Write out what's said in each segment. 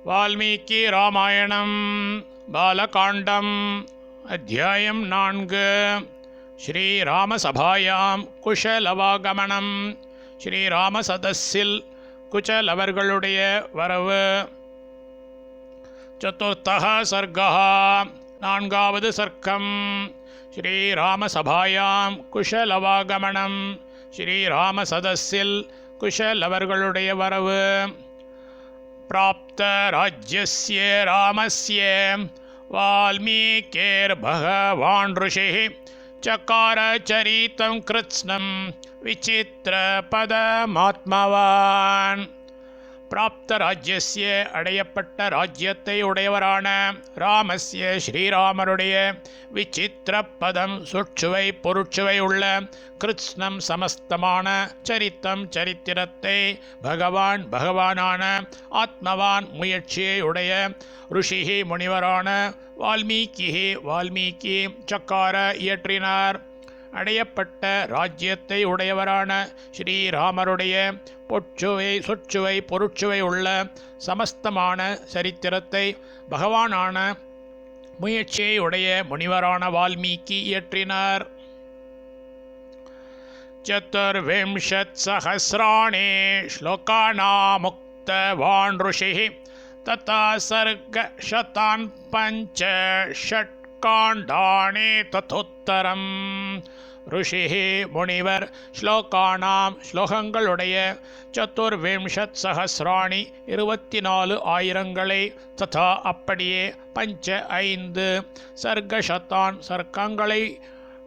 வால்மீகி ராமாயணம் பாலகாண்டம் அத்தியாயம் 4 ஸ்ரீராமசபாயாம் குஷலவாகமனம். ஸ்ரீராம சதஸ்ஸில் குச்சலவர்களுடைய வரவு. சதுர்த்தः சர்க்கः நான்காவது சர்க்கம். ஸ்ரீராமசபாயாம் குஷலவாகமனம். ஸ்ரீராம சதஸ்ஸில் குஷலவர்களுடைய வரவு. प्राप्त राज्यस्य रामस्य वाल्मीकिर्भगवान् ऋषिः चकार चरितं कृत्स्नं विचित्रपदमात्मवान्. प्राप्त राज्यस्य अடையப்பட்ட ராஜ்யத்தை உடையவரான ராமஸ்ய ஸ்ரீராமருடைய விசித்திர பதம் சுற்றுவை பொருட்சுவை உள்ள கிருத்ஸ்னம் சமஸ்தமான சரித்தம் சரித்திரத்தை பகவானான ஆத்மவான் முயற்சியை உடைய ருஷிஹி முனிவரான வால்மீகி சக்கார இயற்றினார். அடையப்பட்ட ராஜ்யத்தை உடையவரான ஸ்ரீராமருடைய சொற்சுவை பொருட்சுவை உள்ள சமஸ்தமான சரித்திரத்தை பகவானான முயற்சியை உடைய முனிவரான வால்மீகி இயற்றினார். சதுர்விம்சத்சஹஸ்ராணி ஸ்லோகானாமுக்தவான் ருஷிः ததா சர்கசதான் பஞ்ச ஷட்காண்டானி ததோத்தரம். ருஷிः முனிவர் ஸ்லோகங்களுடைய சதுர்விம்சத்சஹஸ்ராணி 24,000 ததா அப்படியே பஞ்ச 5 சர்கசதான் சர்க்கங்களை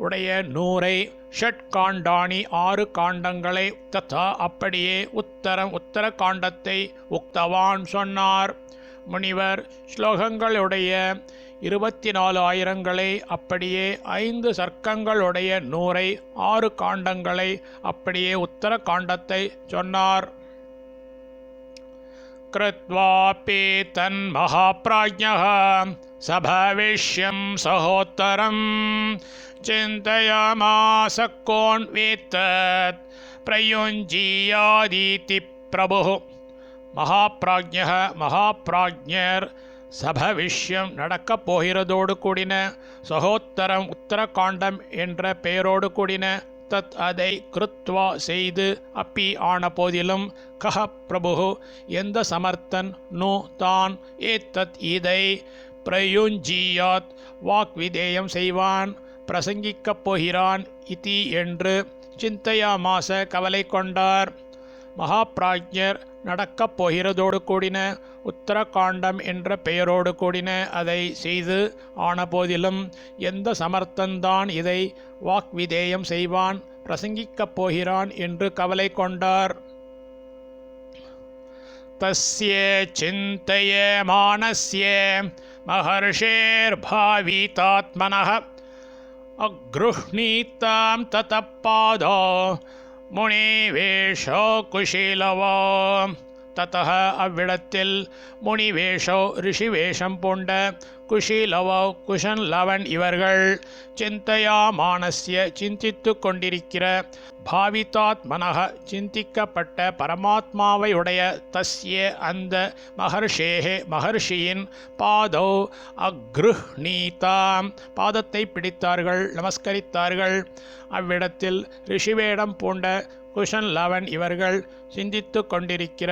உடைய 100 ஷட்காண்டானி 6 காண்டங்களை ததா அப்படியே உத்தர காண்டத்தை உக்தவான் சொன்னார். முனிவர் ஸ்லோகங்களுடைய 24,000 அப்படியே 5 சர்க்கங்களுடைய 100 6 காண்டங்களை அப்படியே உத்தர காண்டத்தை சொன்னார். கிருத்வாபி தன் மகாப்ராஜ்ஞः சபவிஷ்யம் சகோத்தரம் சிந்தயாமாஸ கோன் வேத்தத் பிரயுஞ்ஜீயாதீதி பிரபுः. மகாப்ராஜ்ஞர் சபவிஷ்யம் நடக்கப் போகிறதோடு கூடின சகோத்தரம் உத்தரகாண்டம் என்ற பெயரோடு கூடின தத் அதை கிருத்வா செய்து அப்பி ஆன போதிலும் கஹ பிரபு எந்த சமர்த்தன் நு தான் ஏத்தத் இதை பிரயுஞ்சியாத் வாக்விதேயம் செய்வான் பிரசங்கிக்கப் போகிறான் இதி என்று சிந்தையாமாச கவலை கொண்டார். மகாப்ராஜ்ஞர் நடக்கப் போகிறதோடு கூடின உத்தரகாண்டம் என்ற பெயரோடு கூடின அதை செய்து ஆன போதிலும் எந்த சமர்த்தன்தான் இதை வாக்விதேயம் செய்வான் பிரசங்கிக்கப் போகிறான் என்று கவலை கொண்டார். தஸ்ய சிந்தயமானஸ்ய மஹர்ஷேர்பாவிதாத்மனः அக்ருஹ்ணீதாம் ததப்பாதோ முனிவேஷோ குஷீலவோ. ததः அவ்விடத்தில் முனிவேஷோ ரிஷிவேஷம் பூண்ட குஷீலவோ குஷன்லவன் இவர்கள் சிந்தையாமானஸ்ய சிந்தித்து கொண்டிருக்கிற பாவிதாத்மனः சிந்திக்கப்பட்ட பரமாத்மாவை உடைய தஸ்ய அந்த மகர்ஷியின் பாதோ அக்ருஹ்ணீதாம் பாதத்தை பிடித்தார்கள் நமஸ்கரித்தார்கள். அவ்விடத்தில் ரிஷிவேடம் பூண்ட குஷன்லவன் இவர்கள் சிந்தித்து கொண்டிருக்கிற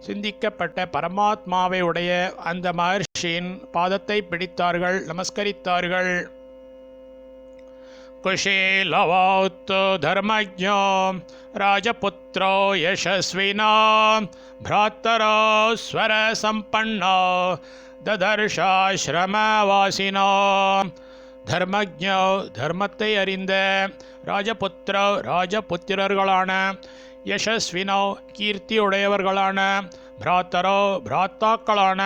சிந்திக்கப்பட்ட பரமாத்மாவை உடைய அந்த மகர்ஷியின் பாதத்தை பிடித்தார்கள் நமஸ்கரித்தார்கள். குஷீலவோத்து தர்மஜ்ஞோ ராஜபுத்ரோ யசஸ்வினோ பிராத்தரோ ஸ்வர சம்பன்னோ ததர்ஷாஸ்ரமவாசினோ. தர்மஜ்ஞோ தர்மத்தை அறிந்த ராஜபுத்ரோ ராஜபுத்திரர்களான யசஸ்வினோ கீர்த்தியுடையவர்களான பிராத்தரோ பிராத்தாக்களான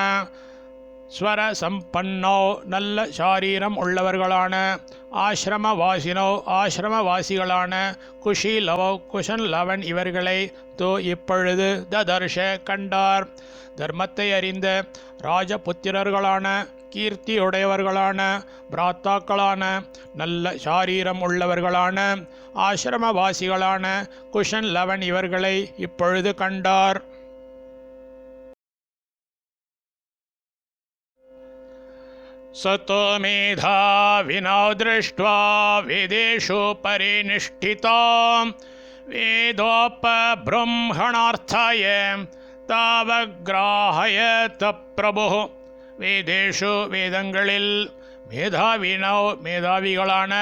ஸ்வர சம்பன்னோ நல்ல சாரீரம் உள்ளவர்களான ஆசிரமவாசினோ ஆசிரமவாசிகளான குஷீலவோ குஷன்லவன் இவர்களை இப்பொழுது ததர்ஷ கண்டார். தர்மத்தை அறிந்த ராஜபுத்திரர்களான கீர்த்தியுடையவர்களான பிராத்தாக்களான நல்ல சாரீரம் உள்ளவர்களான ஆசிரமவாசிகளான குஷன்லவன் இவர்களை இப்பொழுது கண்டார். सतो मेधाविनौ दृष्ट्वा वेदेषु परिनिष्ठितां वेदोपबृंहणार्थाय तावग्राहयत प्रभुः வேதேஷு வேதங்களில் மேதாவினோ மேதாவிகளான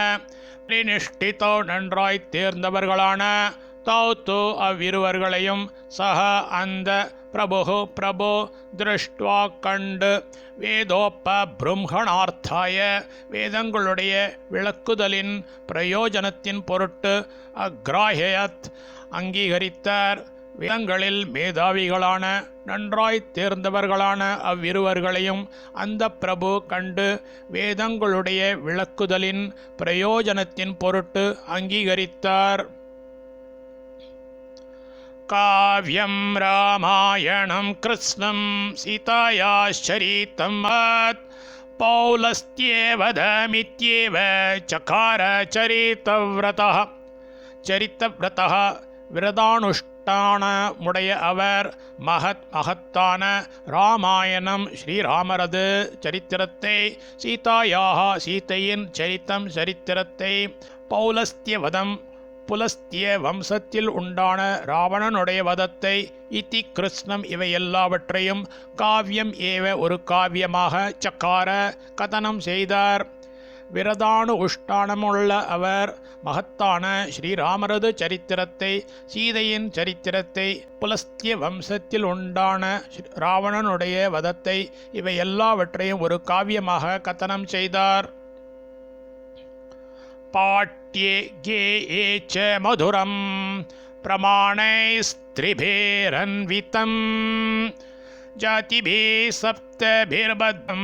பரிநிஷ்டித்தோ நன்றாய் தேர்ந்தவர்களான தௌத்து அவ்விருவர்களையும் சக அந்த பிரபு பிரபு திருஷ்டுவா கண்டு வேதோப்ப பிரம்மணார்த்தாய வேதங்களுடைய விளக்குதலின் பிரயோஜனத்தின் பொருட்டு அக்ராஹயத் அங்கீகரித்தார். வேதங்களில் மேதாவிகளான நன்றாய் தேர்ந்தவர்களான அவ்விருவர்களையும் அந்த பிரபு கண்டு வேதங்களுடைய விளக்குதலின் பிரயோஜனத்தின் பொருட்டு அங்கீகரித்தார். காவ்யம் ராமாயணம் கிருஷ்ணம் சீதாயாச்சரித்தம் பௌலஸ்த்யேவதமித்யேவ சகார சரித்தவ்ரதः விரதானுஷ்டானமுடைய அவர் மகத்தான ராமாயணம் ஸ்ரீராமரது சரித்திரத்தை சீதாயாக சீதையின் சரித்திரத்தை பௌலஸ்த்யவதம் புலஸ்திய வம்சத்தில் உண்டான ராவணனுடைய வதத்தை இத்தி கிருஷ்ணம் இவை எல்லாவற்றையும் காவியம் ஏவ ஒரு காவியமாக சக்கார கதனம் செய்தார். விரதானு உஷ்டானமுள்ள அவர் மகத்தான ஸ்ரீராமரது சரித்திரத்தை சீதையின் சரித்திரத்தை புலஸ்திய வம்சத்தில் உண்டான ராவணனுடைய வதத்தை இவை எல்லாவற்றையும் ஒரு காவியமாக கதனம் செய்தார். पाट्ये गेये च मधुरं प्रमाणैस्त्रिभिरन्वितं जातिभिः सप्तभिर्बद्धं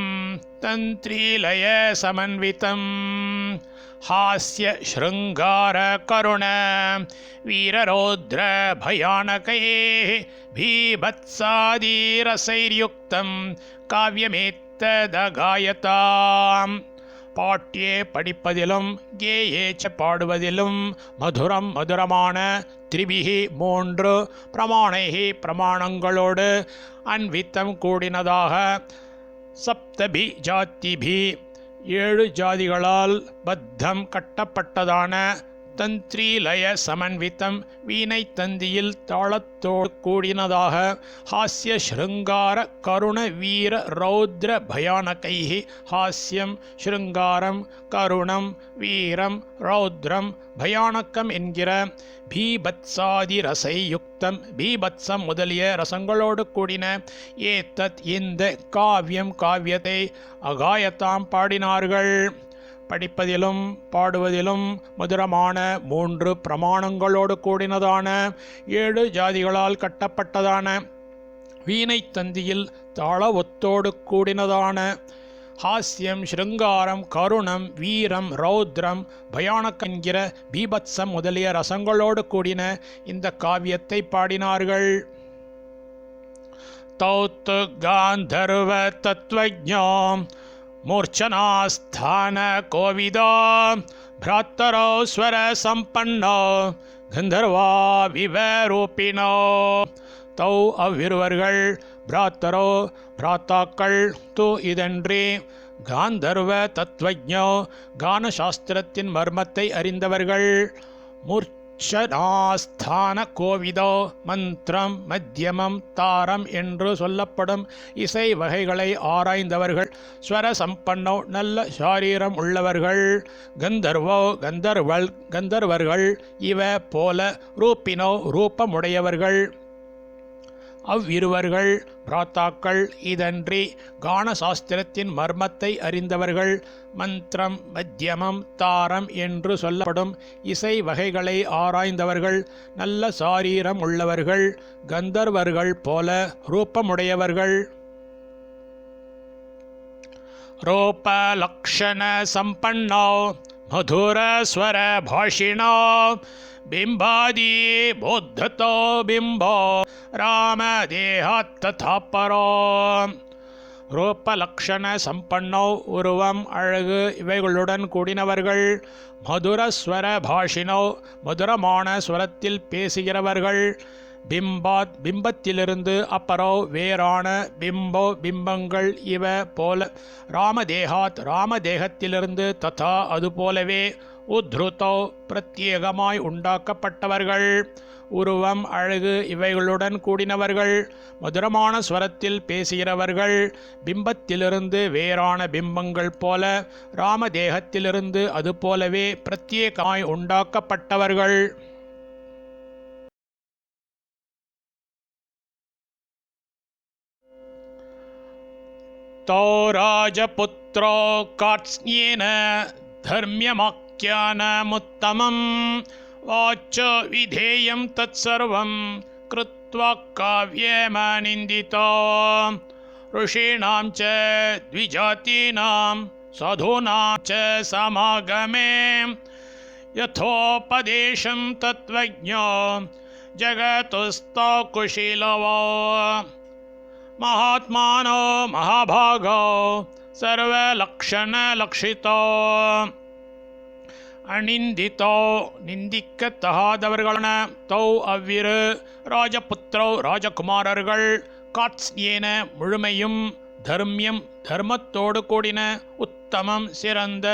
तन्त्रीलयसमन्वितं हास्य शृङ्गारकरुण वीररौद्रभयानकैः भीभत्सादिरसैर्युक्तं काव्यमेतदगायताम्. பாட்டியே படிப்பதிலும் கேயேச்ச பாடுவதிலும் மதுரம் மதுரமான திரிபிகி மூன்று பிரமாணைகி பிரமாணங்களோடு அன்வித்தம் கூடினதாக சப்தபி ஜாத்திபி ஏழு ஜாதிகளால் பத்தம் கட்டப்பட்டதான தந்திரீலய சமன்வித்தம் வீணை தந்தியில் தாளத்தோடு கூடினதாக ஹாஸ்ய ஸ்ருங்கார கருண வீர ரௌத்ர பயானகைஹி ஹாஸ்யம் ஸ்ருங்காரம் கருணம் வீரம் ரௌத்ரம் பயானக்கம் என்கிற பீபத்சாதி ரசை யுக்தம் பீபத்சம் முதலிய ரசங்களோடு கூடின ஏத்தத் இந்த காவியத்தை அகாயத்தாம் பாடினார்கள். படிப்பதிலும் பாடுவதிலும் மதுரமான மூன்று பிரமாணங்களோடு கூடினதான ஏழு ஜாதிகளால் கட்டப்பட்டதான வீணை தந்தியில் தாள ஒத்தோடு கூடினதான ஹாஸ்யம் ஸ்ருங்காரம் கருணம் வீரம் ரௌத்ரம் பயானக்கென்கிற பீபத்சம் முதலிய ரசங்களோடு கூடின இந்த காவியத்தை பாடினார்கள். தௌத்து காந்தர்வ தத்வஜ்ஞாம் மூர்ச்சனாஸ்தான கோவிதா பிராத்தரோ ஸ்வர சம்பன்னோ கந்தர்வா விவரூபினோ. தௌ அவ்விருவர்கள் பிராத்தரோ பிராத்தாக்கள் து இதன்றி காந்தர்வ தத்வஜ்ஞோ கானசாஸ்திரத்தின் மர்மத்தை அறிந்தவர்கள். மூர்ச்சனாஸ்தான கோவிதோ மந்திரம் மத்தியமம் தாரம் என்று சொல்லப்படும் இசை வகைகளை ஆராய்ந்தவர்கள். ஸ்வர சம்பன்னோ நல்ல சாரீரம் உள்ளவர்கள். கந்தர்வோ கந்தர்வர்கள் இவ போல ரூபினோ ரூபமுடையவர்கள். அவ்விருவர்கள் பிராத்தாக்கள் இதன்றி கானசாஸ்திரத்தின் மர்மத்தை அறிந்தவர்கள். மந்திரம் மத்தியமம் தாரம் என்று சொல்லப்படும் இசை வகைகளை ஆராய்ந்தவர்கள். நல்ல சாரீரம் உள்ளவர்கள். கந்தர்வர்கள் போல ரூபமுடையவர்கள். ரூபலக்ஷண சம்பன்னோ மதுரஸ்வர பாஷிணோ बिंबादी बोद्धतो बिंबो रामदेहात् तथा परो. ரூபலக்ஷண சம்பன்னோ உருவம் அழகு இவைகளுடன் கூடினவர்கள். மதுரஸ்வர பாஷினோ மதுரமான ஸ்வரத்தில் பேசுகிறவர்கள். பிம்பாத் பிம்பத்திலிருந்து அப்பரோ வேறான பிம்பங்கள் இவ போல ராமதேகாத் ராமதேகத்திலிருந்து ததா அதுபோலவே உத்ருதோ பிரத்யேகமாய் உண்டாக்கப்பட்டவர்கள் உருவம் அழகு இவைகளுடன் கூடினவர்கள் மதுரமான ஸ்வரத்தில் பேசுகிறவர்கள் பிம்பத்திலிருந்து வேறான பிம்பங்கள் போல ராமதேகத்திலிருந்து அதுபோலவே பிரத்யேகமாய் உண்டாக்கப்பட்டவர்கள் தோ ராஜபுத்ரோ காத்ஸ்யேன தர்ம்யமாக்யானமுத்தமம் வாச்ச விதேயம் தத்சர்வம் கிருத்வா காவ்யமநிந்திதோ ऋषीणां च द्विजातीनां साधूनां च समागमे यथोपदेशं तत्त्वज्ञो जगतुस्तो कुशीलवो महात्मानो महाभागो सर्वलक्षणलक्षितो அநிந்தித்தோ நிந்திக்கத்தகாதவர்களான தௌ அவ்விரு ராஜபுத்திரோ ராஜகுமாரர்கள் காத்ஸ்யேன முழுமையும் தர்மியம் தர்மத்தோடு கூடின உத்தமம் சிறந்த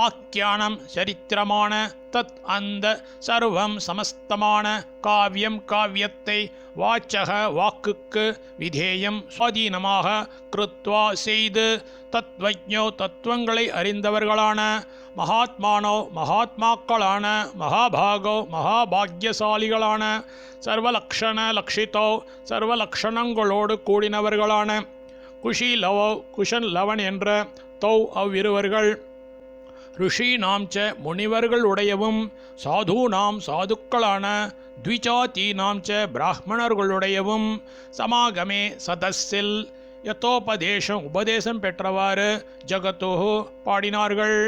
ஆக்கியானம் சரித்திரமான தத் அந்த சர்வம் சமஸ்தமான காவியம் காவியத்தை வாச்சக வாக்குக்கு விதேயம் சுவாதீனமாக கிருத்வா செய்து தத்வஜ்ஞோ தத்துவங்களை அறிந்தவர்களான மகாத்மானோ மகாத்மாக்களான மகாபாகோ மகாபாக்யசாலிகளான சர்வலக்ஷண லக்ஷிதோ சர்வலக்ஷணங்களோடு கூடினவர்களான குஷீலவோ குஷன் லவன் என்ற தௌ அவ்விருவர்கள் ऋषीणां च முனிவர்களுடையவும் சாதூனாம் சாதுக்களான த்விஜாதீனாம் च பிராமணர்களுடையவும் சமாகமே சதஸில் யதோபதேசம் உபதேசம் பெற்றவாறு ஜகத்தோ பாடினார்கள்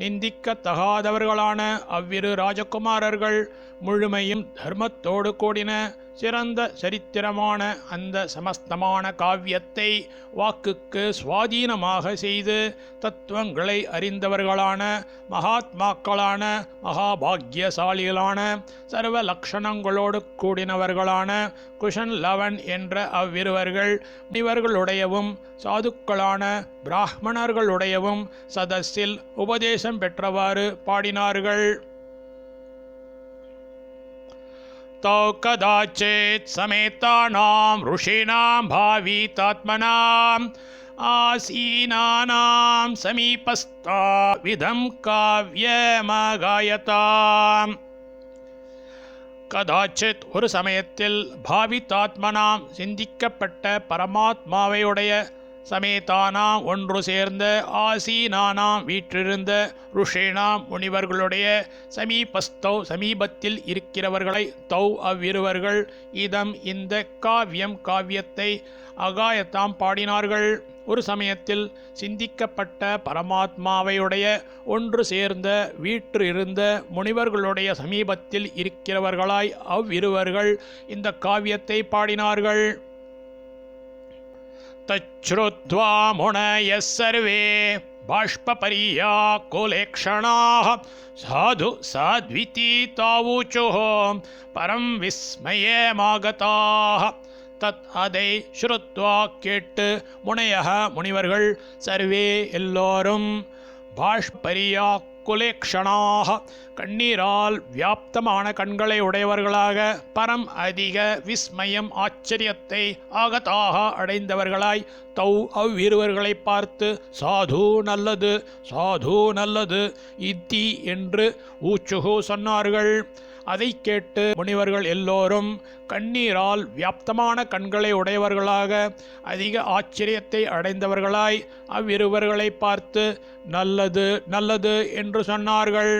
நிந்திக்கத்தகாதவர்களான அவ்விரு ராஜகுமாரர்கள் முழுமையும் தர்மத்தோடு கூடின சிறந்த சரித்திரமான அந்த சமஸ்தமான காவியத்தை வாக்குக்கு சுவாதீனமாக செய்து தத்துவங்களை அறிந்தவர்களான மகாத்மாக்களான மகாபாக்யசாலிகளான சர்வ லக்ஷணங்களோடு கூடினவர்களான குஷன் லவன் என்ற அவ்விருவர்கள் முனிவர்களுடையவும் சாதுக்களான பிராமணர்களுடையவும் சதஸில் உபதேசம் பெற்றவாறு பாடினார்கள். तौ कदाचित् समेतानां ऋषीणां भावितात्मनाम् आसीनानां समीपस्था विधं काव्यमगायताम्. கதாச்சித் ஒரு சமயத்தில் பாவிதாத்மனாம் சிந்திக்கப்பட்ட பரமாத்மாவையுடைய சமேதானாம் ஒன்று சேர்ந்த ஆசீனானாம் வீற்றிருந்த ருஷேனாம் முனிவர்களுடைய சமீபஸ்தௌ சமீபத்தில் இருக்கிறவர்களை தௌ அவ்விருவர்கள் இதம் இந்த காவியம் காவியத்தை அகாயத்தாம் பாடினார்கள். ஒரு சமயத்தில் சிந்திக்கப்பட்ட பரமாத்மாவையுடைய ஒன்று சேர்ந்த வீற்று இருந்த முனிவர்களுடைய சமீபத்தில் இருக்கிறவர்களாய் அவ்விருவர்கள் இந்த காவியத்தை பாடினார்கள். தச்ருத்வா முனயः सर्वे बाष्पपर्याकुलेक्षणाः साधु साध्विति तावूचुः परं विस्मयमागताः. தத் அதை ஸ்ருத்வா கேட்டு முனையக முனிவர்கள் சர்வே எல்லோரும் பாஷ்பரியாக்குலேக்ஷணாக கண்ணீரால் வியாப்தமான கண்களை உடையவர்களாக பரம் அதிக விஸ்மயம் ஆச்சரியத்தை ஆகதாக அடைந்தவர்களாய் தௌ அவ்விருவர்களை பார்த்து சாது நல்லது சாது நல்லது இத்தி என்று ஊச்சுகு சொன்னார்கள். அதை கேட்டு முனிவர்கள் எல்லோரும் கண்ணீரால் வியாப்தமான கண்களை உடையவர்களாக அதிக ஆச்சரியத்தை அடைந்தவர்களாய் அவ்விருவர்களை பார்த்து நல்லது நல்லது என்று சொன்னார்கள்.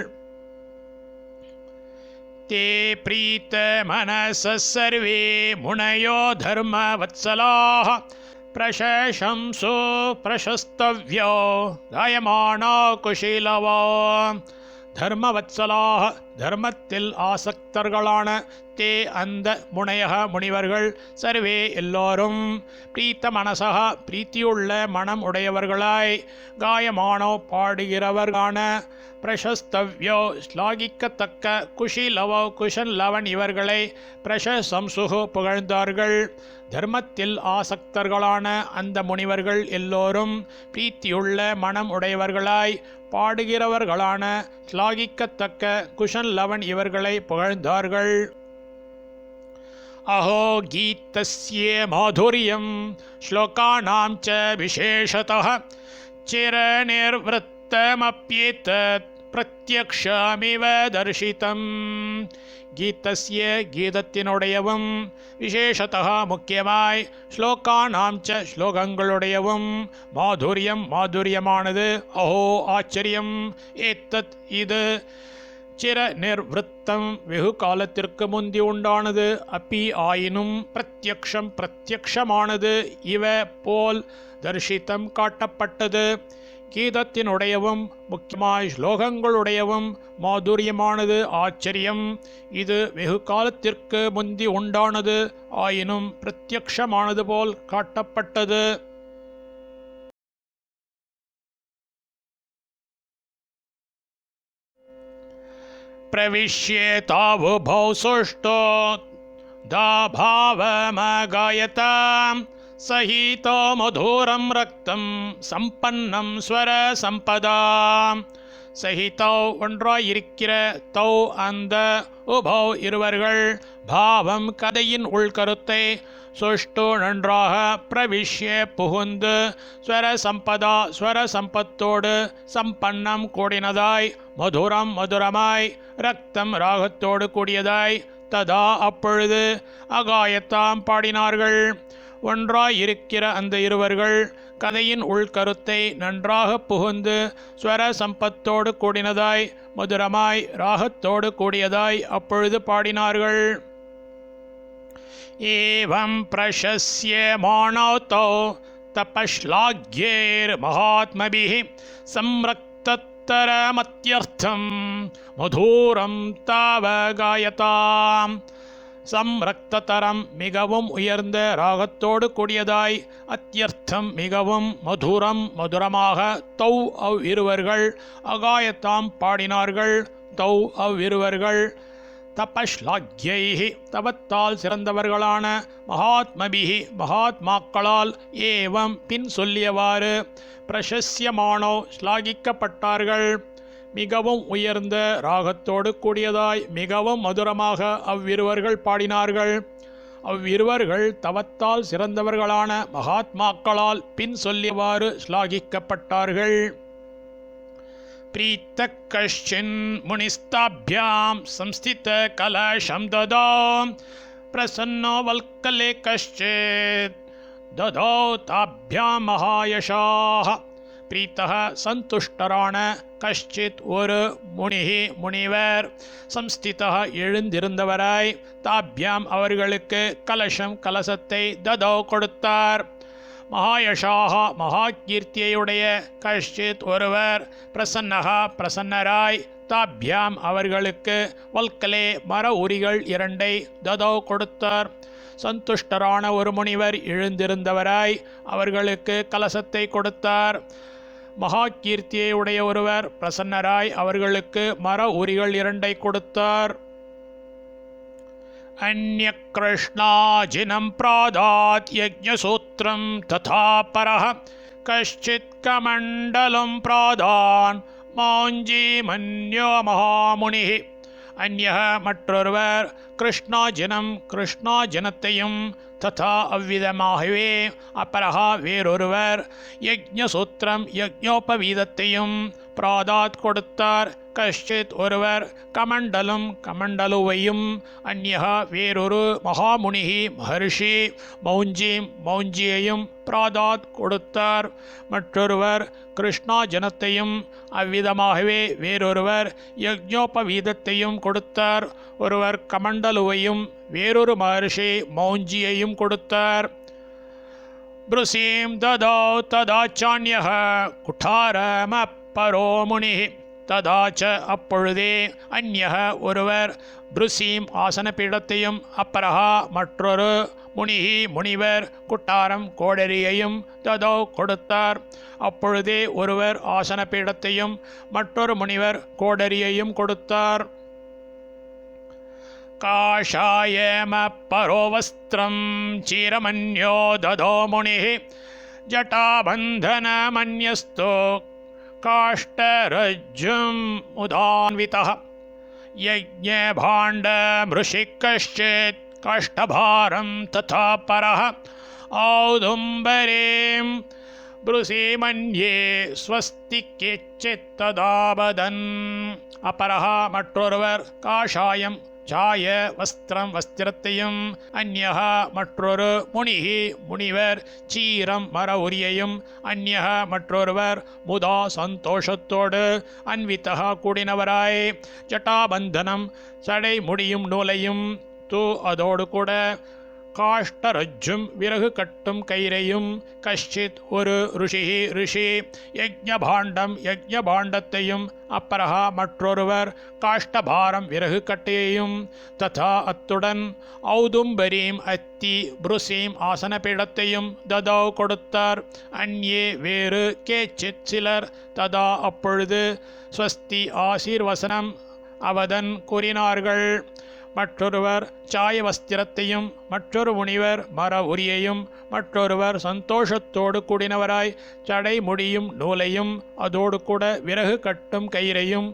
தே பிரீத மனச சர்வே முனயோ தர்ம வத்சலாஹ பிரசம்சோ பிரசஸ்தவ்யோ காயமானோ குஷீலவோ தர்மவத்சலாக தர்மத்தில் ஆசக்தர்களான தே அந்த முனையக முனிவர்கள் சர்வே எல்லோரும் பிரீத்த மனசக பிரீத்தியுள்ள மனம் உடையவர்களாய் காயமானோ பாடுகிறவர்கான பிரசஸ்தவ்யோ ஸ்லாகிக்கத்தக்க குஷிலவோ குஷன்லவன் இவர்களை பிரசம்சுகு புகழ்ந்தார்கள். தர்மத்தில் ஆசக்தர்களான அந்த முனிவர்கள் எல்லோரும் பிரீத்தியுள்ள மனம் உடையவர்களாய் பாடுகிறவர்களான ஸ்லாகிக்கத்தக்க குஷன்லவன் இவர்களை புகழ்ந்தார்கள். அஹோ கீதஸ்ய மாதுரியம் ஸ்லோகானாம் ச விசேஷதः சிரநிர்வృத்தமப்யேதத் பிரத்யக்ஷமிவ தர்சிதம். கீதஸ்ய கீதத்தினுடையவும் விசேஷத்தः முக்கியமாய் ஸ்லோகானாம் ச ஸ்லோகங்களுடையவும் மாதுரியம் மாதுரியமானது அஹோ ஆச்சரியம் ஏத்தத் இது சிர நிர்வృத்தம் வெகு காலத்திற்கு முந்தி உண்டானது அப்பி ஆயினும் பிரத்யக்ஷம் பிரத்யக்ஷமானது இவ போல் தர்ஷித்தம் காட்டப்பட்டது. கீதத்தினுடையவும் முக்கியமாய் ஸ்லோகங்களுடையவும் மாதுரியமானது ஆச்சரியம் இது வெகு காலத்திற்கு முந்தி உண்டானது ஆயினும் பிரத்யக்ஷமானது போல் காட்டப்பட்டது. பிரவிஷ்யேதாவுபௌ சுஷ்டோ தாபாவமகாயதாம் சஹிதோ மதுரம் ரக்தம் சம்பன்னம் ஸ்வர சம்பதாம். சஹிதோ ஒன்றாயிருக்கிற தௌ அந்த உபௌ இருவர்கள் பாவம் கதையின் உள்கருத்தை சுஷ்டு நன்றாக பிரவிஷ்ய புகுந்து ஸ்வர சம்பதா ஸ்வர சம்பத்தோடு சம்பன்னம் கூடினதாய் மதுரம் மதுரமாய் ரக்தம் ராகத்தோடு கூடியதாய் ததா அப்பொழுது அகாயத்தாம் பாடினார்கள். ஒன்றாயிருக்கிற அந்த இருவர்கள் கதையின் உள்கருத்தை நன்றாக புகுந்து ஸ்வர சம்பத்தோடு கூடினதாய் மதுரமாய் ராகத்தோடு கூடியதாய் அப்பொழுது பாடினார்கள். ஏவம் பிரசஸ்யமானோ தௌ தபஸ்லாக்யேர் மகாத்மபிः சம்ரக்தத்தரமத்யர்த்தம் மதுரம் தாவகாயதாம். சம்ரக்ததரம் மிகவும் உயர்ந்த ராகத்தோடு கூடியதாய் அத்தியர்த்தம் மிகவும் மதுரம் மதுரமாக தௌ அவ்விருவர்கள் அகாயத்தாம் பாடினார்கள். தௌ அவ்விருவர்கள் தபஸ்லாக்யைஹி தவத்தால் சிறந்தவர்களான மகாத்மபிஹி மகாத்மாக்களால் ஏவம் பின் சொல்லியவாறு பிரசஸ்யமானோ ஸ்லாகிக்கப்பட்டார்கள். மிகவும் உயர்ந்த ராகத்தோடு கூடியதாய் மிகவும் மதுரமாக அவ்விருவர்கள் பாடினார்கள். அவ்விருவர்கள் தவத்தால் சிறந்தவர்களான மகாத்மாக்களால் பின் சொல்லியவாறு ஸ்லாகிக்கப்பட்டார்கள். प्रीत कश्चिन् मुनिस्ताभ्यां संस्थित कलशं ददौ प्रसन्नो वल्कले कश्चित् ददौ ताभ्यां महायशाः. प्रीतः संतुष्टराன கஷ்சித் ஒரு முனிஹி முனிவர் சம்ஸ்திதः எழுந்திருந்தவராய் தாபியாம் அவர்களுக்கு கலசம் கலசத்தை ததோ கொடுத்தார். மகாயஷாக மகாகீர்த்தியுடைய கஷ்சித் ஒருவர் பிரசன்னகா பிரசன்னராய் தாபியாம் அவர்களுக்கு வல்கலே மர உரிகள் இரண்டை ததோ கொடுத்தார். சந்துஷ்டரான ஒரு முனிவர் எழுந்திருந்தவராய் அவர்களுக்கு கலசத்தை கொடுத்தார். மகாகீர்த்தியுடைய ஒருவர் பிரசன்னராய் அவர்களுக்கு மர உரிகள் இரண்டை கொடுத்தார். अन्यकृष्णाजिनं प्रादात् यज्ञसूत्रं तथा परः कश्चित् कमण्डलं प्रादान् मौञ्जीमन्यो महामुनिः. अन्यः மற்றொருவர் கிருஷ்ணாஜனம் கிருஷ்ணாஜனத்தையும் ததா அவ்விதமாகவே அப்பரஹா வேறொருவர் யஜ்ஞசூத்திரம் யஜ்ஞோபவீதத்தையும் பிராதாத் கொடுத்தார். கஷ்டித் ஒருவர் கமண்டலும் கமண்டலுவையும் அந்யஹா வேறொரு மகாமுனிஹி மகர்ஷி மௌஞ்சீம் மௌஞ்சியையும் பிராதாத் கொடுத்தார். மற்றொருவர் கிருஷ்ணாஜனத்தையும் அவ்விதமாகவே வேறொருவர் யஜ்ஞோபவீதத்தையும் கொடுத்தார். ஒருவர் கமண்டலுவையும் வேறொரு மகர்ஷி மௌஞ்சியையும் கொடுத்தார். ब्रुसीं ददौ तदाचान्यः कुठारमपरो मुनिः ததாச்ச அப்பொழுதே அந்யக ஒருவர் பிருசீம் ஆசன பீடத்தையும் அப்பரஹா மற்றொரு முனிஹி முனிவர் குட்டாரம் கோடரியையும் ததோ கொடுத்தார். அப்பொழுதே ஒருவர் ஆசன பீடத்தையும் மற்றொரு முனிவர் கோடரியையும் கொடுத்தார். காஷாயமப்பரோ வஸ்திரம் சீரமன்யோ ததோ முனிः ஜட்டாபந்தனமன்யஸ்தோ காஷ்டரஜ்ஜும் உதான்விதः யஜ்ஞபாண்டமிருஷிக் கஷ்சித் காஷ்டபாரம் ததா பரः ஔதும்பரீம் ப்ருசீமன்யே ஸ்வஸ்தி கேச்சித் ததாபதன். அப்பரஹா மற்றொருவர் காஷாயம் சாய வஸ்திரம் வஸ்திரத்தையும் அந்யஹா மற்றொரு முனிஹி முனிவர் சீரம் மர உரியையும் அந்யஹ மற்றொருவர் முதா சந்தோஷத்தோடு அன்வித்தகா கூடினவராய் ஜட்டாபந்தனம் சடை முடியும் நூலையும் தூ அதோடு கூட காஷ்டரஜ்ஜும் விறகு கட்டும் கயிறையும் கஷ்சித் ஒரு ரிஷி யஜ்ஞபாண்டம் யஜ்ஞபாண்டத்தையும் அப்பரஹா மற்றொருவர் காஷ்டபாரம் விறகு கட்டையையும் ததா அத்துடன் ஔதும்பரீம் அத்தி புருசீம் ஆசன பீடத்தையும் ததோ கொடுத்தார். அந்யே வேறு கேச்சித் சிலர் ததா அப்பொழுது ஸ்வஸ்தி ஆசீர்வசனம் அவதன் கூறினார்கள். மற்றொருவர் சாய வஸ்திரத்தையும் மற்றொரு முனிவர் மர உரியையும் மற்றொருவர் சந்தோஷத்தோடு கூடினவராய் சடை முடியும் நூலையும் அதோடு கூட விறகு கட்டும் கயிறையும்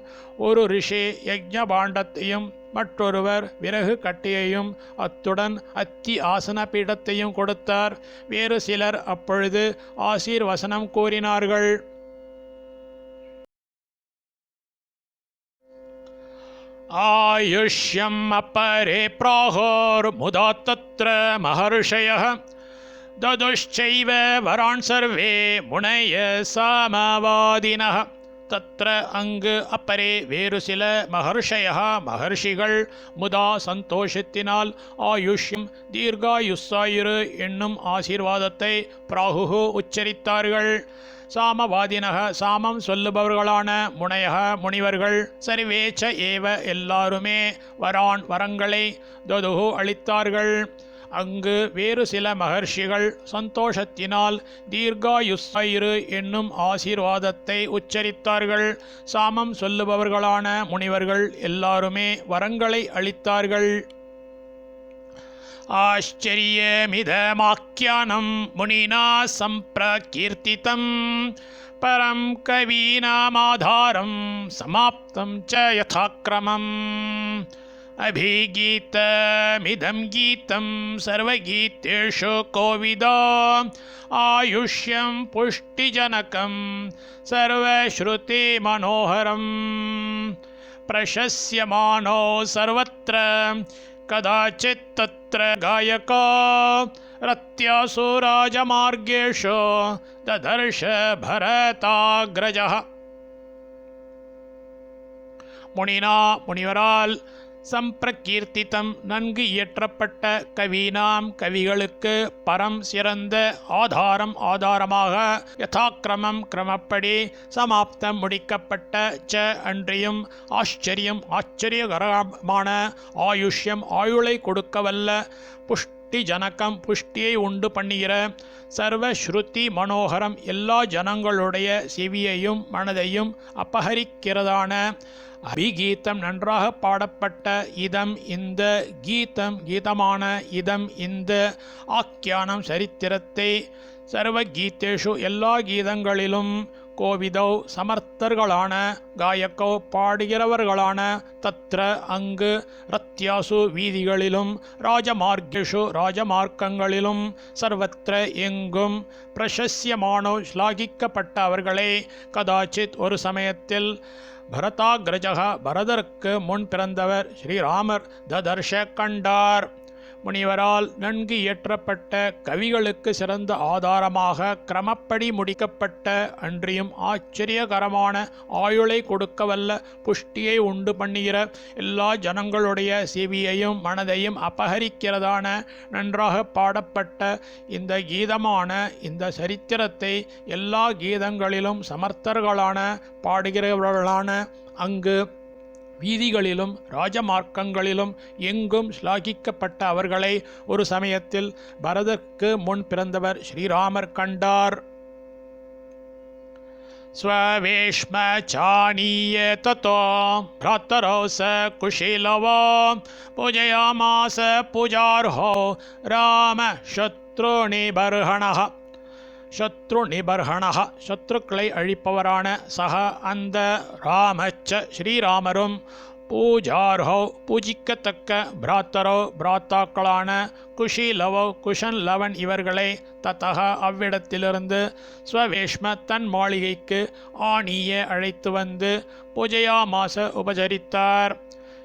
ஒரு ரிஷி யஜ்ஞபாண்டத்தையும் மற்றொருவர் விறகு கட்டியையும் அத்துடன் அத்தி ஆசன பீடத்தையும் கொடுத்தார். வேறு சிலர் அப்பொழுது ஆசீர்வசனம் கூறினார்கள். ஆயுஷ்யம் அப்பரே பிராஹோர்முதா தத்ர மஹர்ஷயः ததுஷ்சைவ வரான் சர்வே முனைய சாமவாதினः. தத்ர அங்கு அப்பரே வேறு சில மஹர்ஷயா மஹர்ஷிகள் முதா சந்தோஷத்தினால் ஆயுஷ்யம் தீர்காயுஸ்ஸாயிரு என்னும் ஆசீர்வாதத்தை பிராஹு உச்சரித்தார்கள். சாமவாதினக சாமம் சொல்லுபவர்களான முனையக முனிவர்கள் சர்வேச்ச ஏவ எல்லாருமே வரான் வரங்களை ததுகு அளித்தார்கள். அங்கு வேறு சில மகர்ஷிகள் சந்தோஷத்தினால் தீர்காயுஸ்ஸாயிரு என்னும் ஆசீர்வாதத்தை உச்சரித்தார்கள். சாமம் சொல்லுபவர்களான முனிவர்கள் எல்லாருமே வரங்களை அளித்தார்கள். ஆச்சரியமிதமாக்கியானம் முனினா சம்பிரகீர்த்திதம் பரம் கவீனாமாதாரம் சமாப்தம் ச யதாக்ரமம். அபிகீதமிதம் கீதம் சர்வகீதேஷு கோவிதா ஆயுஷ்யம் புஷ்டிஜனகம் சர்வஸ்ருதி மனோஹரம் பிரசஸ்யமானோ சர்வத்ர கதாச்சித் தத்ர காயகா ரத்யாசு ராஜமார்கேஷு ததர்ஷ பரதாக்ரஜः. முனினா முனிவரால் சம்பிரகீர்த்தித்தம் நன்கு இயற்றப்பட்ட கவீனாம் கவிகளுக்கு பரம் சிறந்த ஆதாரமாக யதாக்கிரமம் கிரமப்படி சமாப்தம் முடிக்கப்பட்ட ச அன்றியும் ஆச்சரியகரமான ஆயுஷ்யம் ஆயுளை கொடுக்கவல்ல புஷ்டி ஜனகம் புஷ்டியை உண்டு பண்ணுகிற சர்வஸ்ருதி மனோகரம் எல்லா ஜனங்களுடைய செவியையும் மனதையும் அபகரிக்கிறதான அபிகீதம் நன்றாக பாடப்பட்ட இதம் இந்த கீதமான இதம் இந்த ஆக்கியானம் சரித்திரத்தை சர்வ கீதேஷு எல்லா கீதங்களிலும் கோவிதௌ சமர்த்தர்களான காயக்கோ பாடுகிறவர்களான தத்ர அங்கு ரத்யாசு வீதிகளிலும் ராஜமார்கேஷு ராஜமார்க்கங்களிலும் சர்வத்திர எங்கும் பிரசஸ்யமானோ ஸ்லாகிக்கப்பட்ட அவர்களை கதாச்சித் ஒரு சமயத்தில் பரதாக்ரஜக பரதருக்கு முன் பிறந்தவர் ஸ்ரீராமர் ததர்ஷ கண்டார். முனிவரால் நன்கு இயற்றப்பட்ட கவிகளுக்கு சிறந்த ஆதாரமாக கிரமப்படி முடிக்கப்பட்ட அன்றியும் ஆச்சரியகரமான ஆயுளை கொடுக்கவல்ல புஷ்டியை உண்டு பண்ணுகிற எல்லா ஜனங்களுடைய செவியையும் மனதையும் அபகரிக்கிறதான நன்றாக பாடப்பட்ட இந்த கீதமான இந்த சரித்திரத்தை எல்லா கீதங்களிலும் சமர்த்தர்களான பாடுகிறவர்களான அங்கு வீதிகளிலும் ராஜமார்க்கங்களிலும் எங்கும் ஸ்லாகிக்கப்பட்ட அவர்களை ஒரு சமயத்தில் பரதற்கு முன் பிறந்தவர் ஸ்ரீராமர் கண்டார். ஸ்வவேஷ்ம சாணீய ததோ भ्रातरौ स कुशीलवो पूजयामास पूजार्हो राम शत्रुनिबर्हणः. சத்ருநிபர்ஹணः சத்ருக்களை அழிப்பவரான சக அந்த ராமச்ச ஸ்ரீராமரும் பூஜார்ஹோ பூஜிக்கத்தக்க பிராத்தரோ பிராத்தாக்களான குஷிலவோ குஷன் லவன் இவர்களை தத்தக அவ்விடத்திலிருந்து ஸ்வவேஷ்ம தன் மாளிகைக்கு ஆணிய அழைத்து வந்து பூஜையாமாச உபசரித்தார்.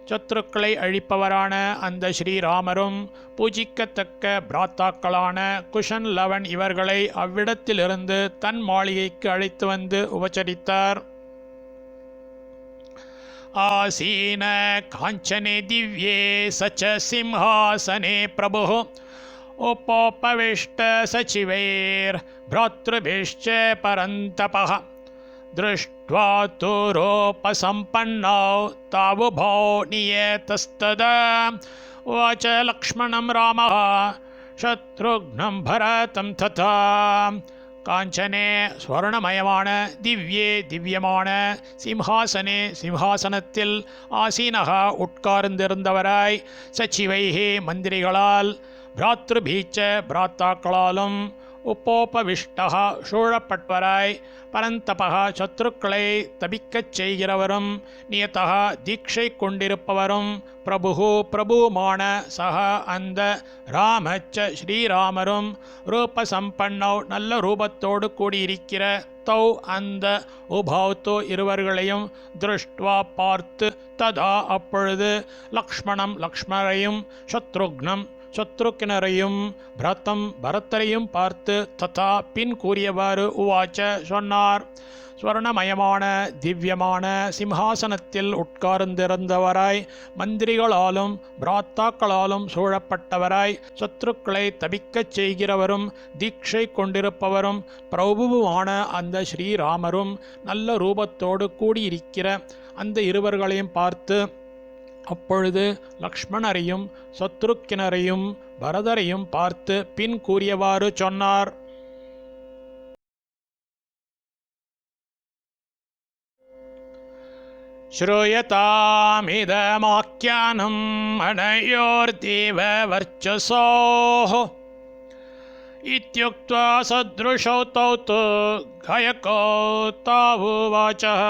சத்ருக்களை அழிப்பவரான அந்த ஸ்ரீராமரும் பூஜிக்கத்தக்க பிராத்தாக்களான குஷன் லவன் இவர்களை அவ்விடத்திலிருந்து தன் மாளிகைக்கு அழைத்து வந்து உபசரித்தார். ஆசீன காஞ்சனே திவ்யே சச்ச சிம்ஹாசனே பிரபு உபோபவிஷ்ட சச்சிவைர் भ्रातृभिश्च परन्तपः. दृष्ट्वा तूरोपसम्पन्नौ तावुभौ नियतस्तदा उवाच लक्ष्मणं रामः शत्रुघ्नं भरतं तथा. காஞ்சனே ஸ்வர்ணமயமான திவ்யே திவ்யமான சிம்ஹாசனே சிம்ஹாசனத்தில் ஆசீனகா உட்கார்ந்திருந்தவராய் சச்சிவைஹே மந்திரிகளால் பிராத்ருபீச்ச பிராத்தாக்களாலும் உப்போபவிஷ்டகா சூழப்பட்டவராய் பரந்தபகா சத்ருக்களை தபிக்கச் செய்கிறவரும் நியதகா தீட்சை கொண்டிருப்பவரும் பிரபுகு பிரபுமான சக அந்த ராமச்ச ஸ்ரீராமரும் ரூபசம்பன்னௌ நல்ல ரூபத்தோடு கூடியிருக்கிற தௌ அந்த உபௌத்தோ இருவர்களையும் திருஷ்டுவா பார்த்து ததா அப்பொழுது லக்ஷ்மணம் லக்ஷ்மரையும் சத்ருக்னம் சத்ருக்கினரையும் பிரதம் பரத்தரையும் பார்த்து ததா பின் கூறியவாறு உவாச்ச சொன்னார். ஸ்வர்ணமயமான திவ்யமான சிம்ஹாசனத்தில் உட்கார்ந்திருந்தவராய் மந்திரிகளாலும் பிராத்தாக்களாலும் சூழப்பட்டவராய் சத்ருக்களை தபிக்கச் செய்கிறவரும் தீட்சை கொண்டிருப்பவரும் பிரபுவுமான அந்த ஸ்ரீராமரும் நல்ல ரூபத்தோடு கூடியிருக்கிற அந்த இருவர்களையும் பார்த்து அப்பொழுது லக்ஷ்மணரையும் சத்ருக்கினரையும் பரதரையும் பார்த்து பின் கூறியவாறு சொன்னார். ஸ்ரூயதாமிதமாக்யானம் அனயோர்தேவ வர்ச்சசோः இத்யுக்த்வா சத்ருஷௌ தௌ து காயகோ தாவுவாச்சः.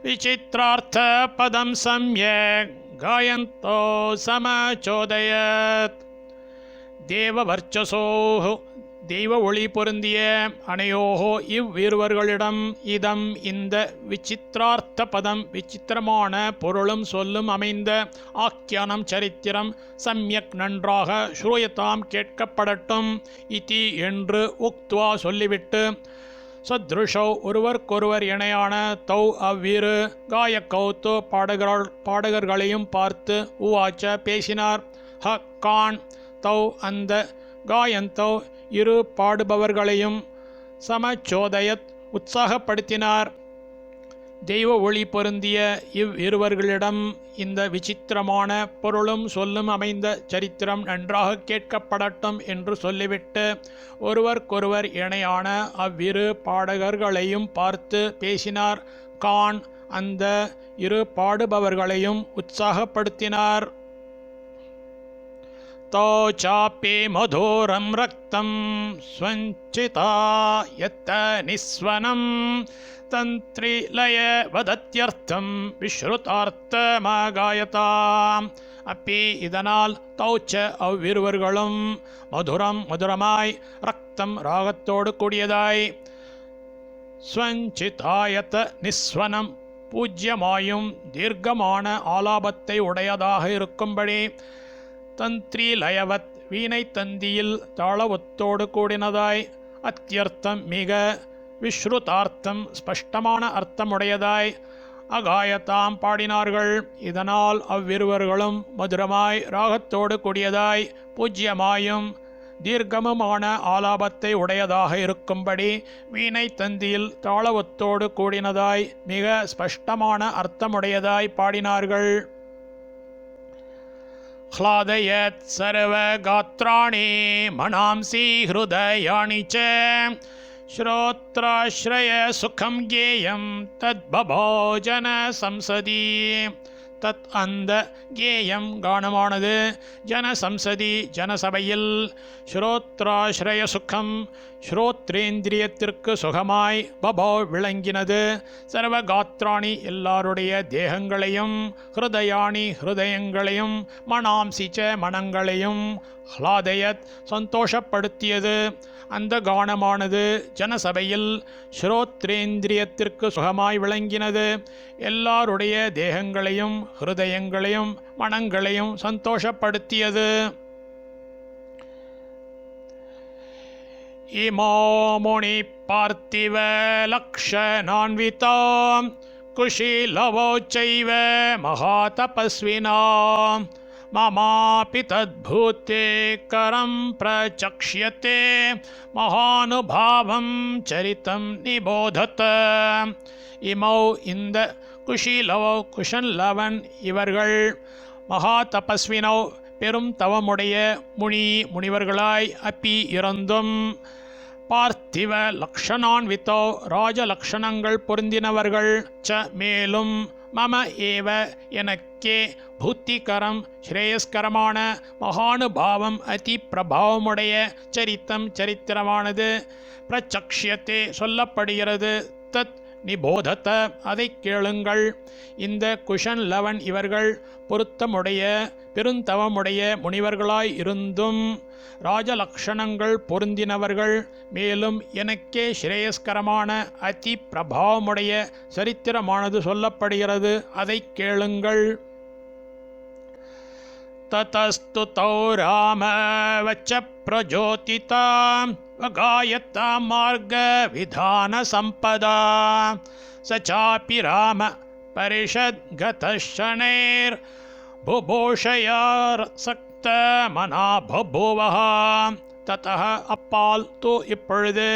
विचित्रार्थपदं सम्यक् गायन्तो समचोदयत्. தேவவர்ச்சசோஹோ தெய்வ ஒளி பொருந்திய அனையோஹோ இவ்விருவர்களிடம் இதம் இந்த விசித்திரார்த்த பதம் விசித்திரமான பொருளும் சொல்லும் அமைந்த ஆக்கியானம் சரித்திரம் சம்யக் நன்றாக ஸ்ரூயதாம் கேட்கப்படட்டும் இதி என்று உக்த்வா சொல்லிவிட்டு சத்ருஷௌ ஒருவருக்கொருவர் இணையான தௌ அவ்விரு காயக்கௌ தோ பாடகர்களையும் பார்த்து உவாச்ச பேசினார். ஹ கான் தௌ அந்த காயந்தௌ இரு பாடுபவர்களையும் சமச்சோதயத் உற்சாகப்படுத்தினார். தெய்வ ஒளி பொருந்திய இவ்விருவர்களிடம் இந்த விசித்திரமான பொருளும் சொல்லும் அமைந்த சரித்திரம் நன்றாக கேட்கப்படட்டும் என்று சொல்லிவிட்டு ஒருவருக்கொருவர் இணையான அவ்விரு பாடகர்களையும் பார்த்து பேசினார். கான் அந்த இரு பாடுபவர்களையும் உற்சாகப்படுத்தினார். தோ சாப்பி மதுரம் ரக்தம் ஸ்வஞ்சிதா யத்த நிஸ்வனம் தந்திரிலய வதத்யர்த்தம் விஸ்ருதார்த்தமாகாயதாம். அப்பி இதனால் தௌச்ச அவ்விருவர்களும் மதுரம் மதுரமாய் ரக்தம் ராகத்தோடு கூடியதாய் ஸ்வஞ்சிதாயத்த நிஸ்வனம் பூஜ்யமாயும் தீர்க்கமான ஆலாபத்தை உடையதாக இருக்கும்படி தந்திரிலயவத் வீணை தந்தியில் தாளவத்தோடு கூடினதாய், அத்தியர்த்தம் மிக, விஸ்ருதார்த்தம் ஸ்பஷ்டமான அர்த்தமுடையதாய், அகாயத்தாம் பாடினார்கள். இதனால் அவ்விருவர்களும் மதுரமாய் ராகத்தோடு கூடியதாய், பூஜ்யமாயும் தீர்க்கமுமான ஆலாபத்தை உடையதாக இருக்கும்படி வீணை தந்தியில் தாளவத்தோடு கூடினதாய் மிக ஸ்பஷ்டமான அர்த்தமுடையதாய் பாடினார்கள். ह्लादयत् सर्वगात्राणि मनांसि हृदयाणि च श्रोत्राश्रय सुखं ज्ञेयं तद्बभो जन संसदि. தத் அந்த கேயம் கானமானது ஜன சம்சதி ஜனசபையில், ஸ்ரோத்ராஸ்ரய சுகம் ஸ்ரோத்ரேந்திரியத்திற்கு சுகமாய், பபோ விளங்கினது, சர்வகாத்ராணி எல்லாருடைய தேகங்களையும், ஹிருதயாணி ஹிருதயங்களையும், மனாம்சிச்ச மனங்களையும், ஹ்லாதயத் சந்தோஷப்படுத்தியது. அந்த கானமானது ஜனசபையில் ஸ்ரோத்ரேந்திரியத்திற்கு சுகமாய் விளங்கினது, எல்லாருடைய தேகங்களையும் ஹிருதயங்களையும் மனங்களையும் சந்தோஷப்படுத்தியது. இமோ முனி பார்த்திவ லக்ஷணான்விதா குஷீலவோ சைவ மகாதபஸ்வினா மமாபி தத்பூதே கரம் பிரச்சக்ஷ்யதே மகானுபாவம் சரிதம் நிபோதத. இமௌ இந்த குஷீலவோ குஷன்லவன் இவர்கள், மகா தபஸ்வினோ பெரும் தவமுடைய முனிவர்களாய், அப்பி இறந்தும், பார்த்திவ லக்ஷணான்விதோ ராஜலக்ஷணங்கள் பொருந்தினவர்கள், ச மேலும், மம ஏவ எனக்கே, பூத்திகரம் ஸ்ரேயஸ்கரமான, மகானுபாவம் அதி பிரபாவமுடைய, சரித்தம் சரித்திரமானது, பிரச்சக்ஷ்யத்தே சொல்லப்படுகிறது, தத் நிபோதத்த அதை கேளுங்கள். இந்த குஷன் லவன் இவர்கள் பொருத்தமுடைய பெருந்தவமுடைய முனிவர்களாய் இருந்தும் ராஜலக்ஷணங்கள் பொருந்தினவர்கள், மேலும் எனக்கே ஸ்ரேயஸ்கரமான அதி பிரபாவமுடைய சரித்திரமானது சொல்லப்படுகிறது, அதை கேளுங்கள். ததஸ்து தௌ ராம வச்ச பிரஜோதிதா வகாயத்தா மார்க விதான சம்பதா சச்சாபி ராம பரிஷத் கதஷணைர் புபூஷயார் சக்த மனா பபூவஹ. ததஹ அப்பால் தூ இப்பொழுது,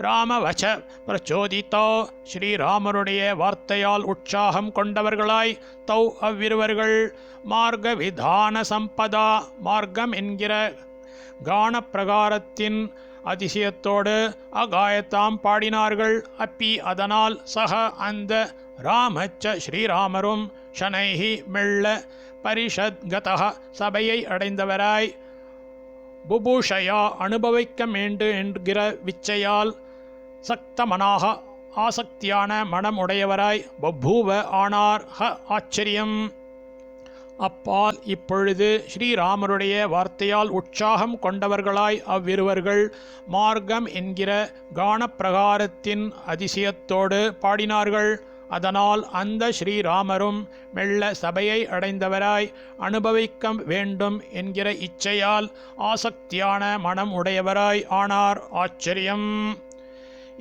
ராமவச்ச பிரச்சோதித்தோ ஸ்ரீராமருடைய வார்த்தையால் உற்சாகம் கொண்டவர்களாய், தௌ அவ்விருவர்கள், மார்க விதான சம்பதா மார்க்கம் என்கிற கானப்பிரகாரத்தின் அதிசயத்தோடு அகாயத்தாம் பாடினார்கள். அப்பி அதனால், சக அந்த ராமச்ச ஸ்ரீராமரும், ஷனைஹி மெல்ல, பரிஷத் கதஹ சபையை அடைந்தவராய், புபூஷயா அனுபவிக்க வேண்டு என்கிற விச்சையால், சக்தமனாக ஆசக்தியான மனம் உடையவராய், பபூவ ஆனார். ஹ ஆச்சரியம். அப்பால் இப்பொழுது ஸ்ரீராமருடைய வார்த்தையால் உற்சாகம் கொண்டவர்களாய் அவ்விருவர்கள் மார்க்கம் என்கிற கானப்பிரகாரத்தின் அதிசயத்தோடு பாடினார்கள். அதனால் அந்த ஸ்ரீராமரும் மெல்ல சபையை அடைந்தவராய், அனுபவிக்க வேண்டும் என்கிற இச்சையால் ஆசக்தியான மனம் உடையவராய் ஆனார். ஆச்சரியம்.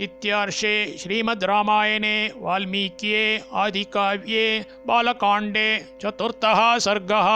इत्यार्षे श्रीमद् रामायणे वाल्मीकिये आदिकाव्ये बालकाण्डे 4th सर्गः।